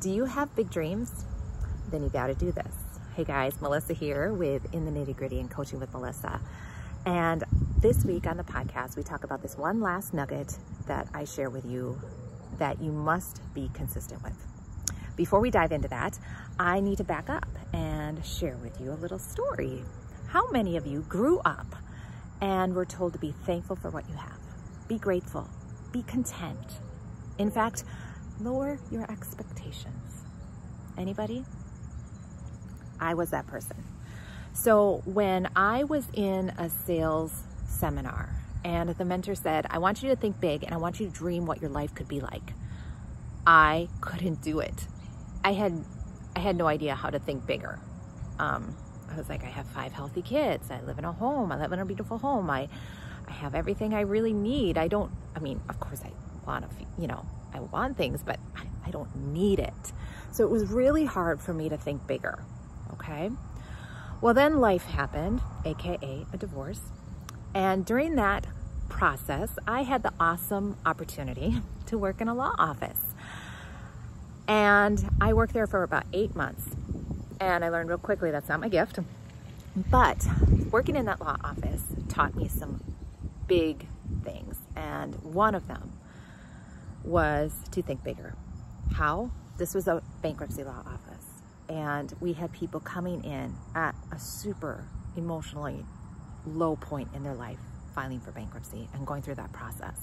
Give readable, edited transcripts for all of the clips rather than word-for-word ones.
Do you have big dreams? Then you got to do this. Hey guys, Melissa here with In the Nitty Gritty and Coaching with Melissa. And this week on the podcast, we talk about this one last nugget that I share with you that you must be consistent with. Before we dive into that, I need to back up and share with you a little story. How many of you grew up and were told to be thankful for what you have? Be grateful, be content. In fact, lower your expectations. Anybody? I was that person. So when I was in a sales seminar and the mentor said, I want you to think big and I want you to dream what your life could be like, I couldn't do it. I had no idea how to think bigger. I was like, I have 5 healthy kids. I live in a home. I live in a beautiful home. I have everything I really need. Of course I want I want things, but I don't need it. So it was really hard for me to think bigger, okay? Well, then life happened, AKA a divorce. And during that process, I had the awesome opportunity to work in a law office. And I worked there for about 8 months. And I learned real quickly that's not my gift. But working in that law office taught me some big things. And one of them was to think bigger. How? This was a bankruptcy law office. And we had people coming in at a super emotionally low point in their life, filing for bankruptcy and going through that process.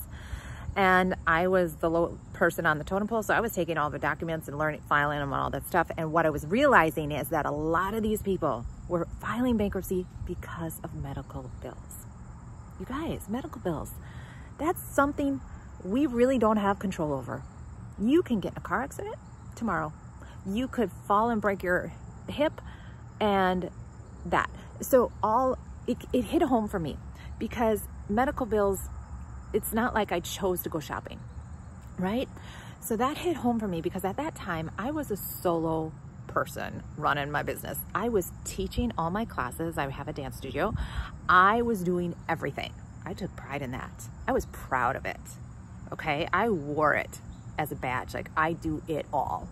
And I was the low person on the totem pole, so I was taking all the documents and filing them and all that stuff. And what I was realizing is that a lot of these people were filing bankruptcy because of medical bills. You guys, medical bills, that's something we really don't have control over. You can get in a car accident tomorrow. You could fall and break your hip and that. So it hit home for me because medical bills, it's not like I chose to go shopping, right? So that hit home for me because at that time I was a solo person running my business. I was teaching all my classes. I have a dance studio. I was doing everything. I took pride in that. I was proud of it. Okay, I wore it as a badge, like I do it all,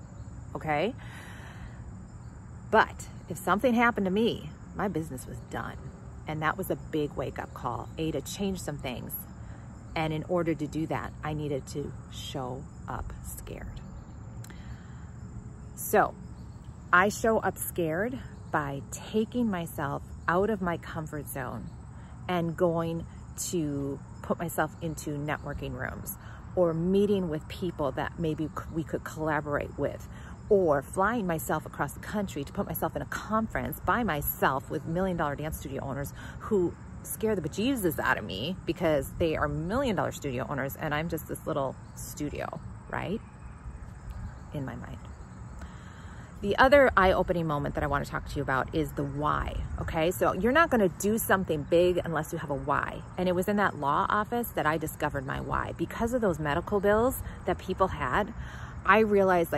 okay? But if something happened to me, my business was done. And that was a big wake-up call, to change some things. And in order to do that, I needed to show up scared. So I show up scared by taking myself out of my comfort zone and going to put myself into networking rooms or meeting with people that maybe we could collaborate with, or flying myself across the country to put myself in a conference by myself with $1 million dance studio owners who scare the bejesus out of me because they are $1 million studio owners and I'm just this little studio, right? In my mind. The other eye-opening moment that I want to talk to you about is the why, okay? So you're not going to do something big unless you have a why. And it was in that law office that I discovered my why. Because of those medical bills that people had, I realized,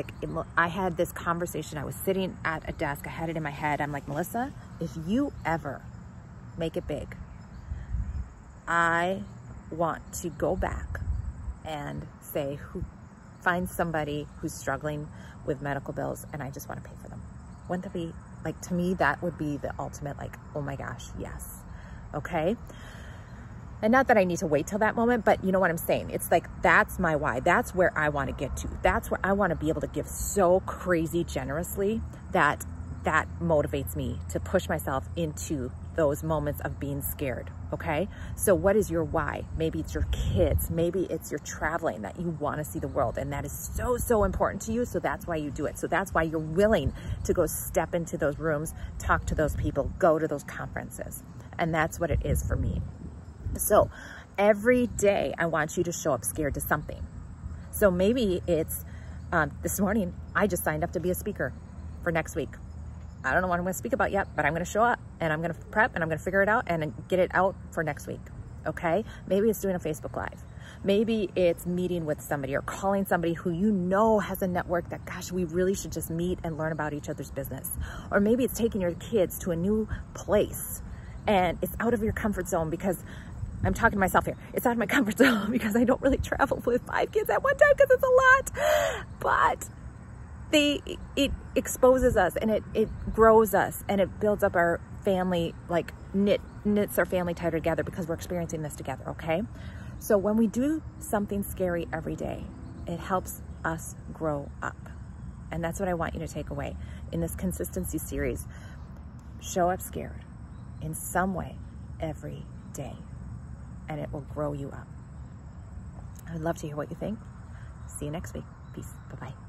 I had this conversation. I was sitting at a desk. I had it in my head. I'm like, Melissa, if you ever make it big, I want to go back and say, find somebody who's struggling with medical bills and I just want to pay for them. Wouldn't that be, to me, that would be the ultimate, oh my gosh, yes. Okay. And not that I need to wait till that moment, but you know what I'm saying? It's that's my why. That's where I want to get to. That's where I want to be able to give so crazy generously that motivates me to push myself into those moments of being scared, okay? So what is your why? Maybe it's your kids. Maybe it's your traveling, that you want to see the world. And that is so, so important to you. So that's why you do it. So that's why you're willing to go step into those rooms, talk to those people, go to those conferences. And that's what it is for me. So every day I want you to show up scared to something. So maybe it's this morning, I just signed up to be a speaker for next week. I don't know what I'm going to speak about yet, but I'm going to show up and I'm going to prep and I'm going to figure it out and get it out for next week. Okay. Maybe it's doing a Facebook Live. Maybe it's meeting with somebody or calling somebody who you know has a network that, gosh, we really should just meet and learn about each other's business. Or maybe it's taking your kids to a new place and it's out of your comfort zone because I'm talking to myself here. It's out of my comfort zone because I don't really travel with 5 kids at one time because it's a lot. But it exposes us, and it grows us, and it builds up our family, like knits our family tighter together, because we're experiencing this together, okay? So when we do something scary every day, it helps us grow up. And that's what I want you to take away in this consistency series. Show up scared in some way every day, and it will grow you up. I'd love to hear what you think. See you next week. Peace. Bye-bye.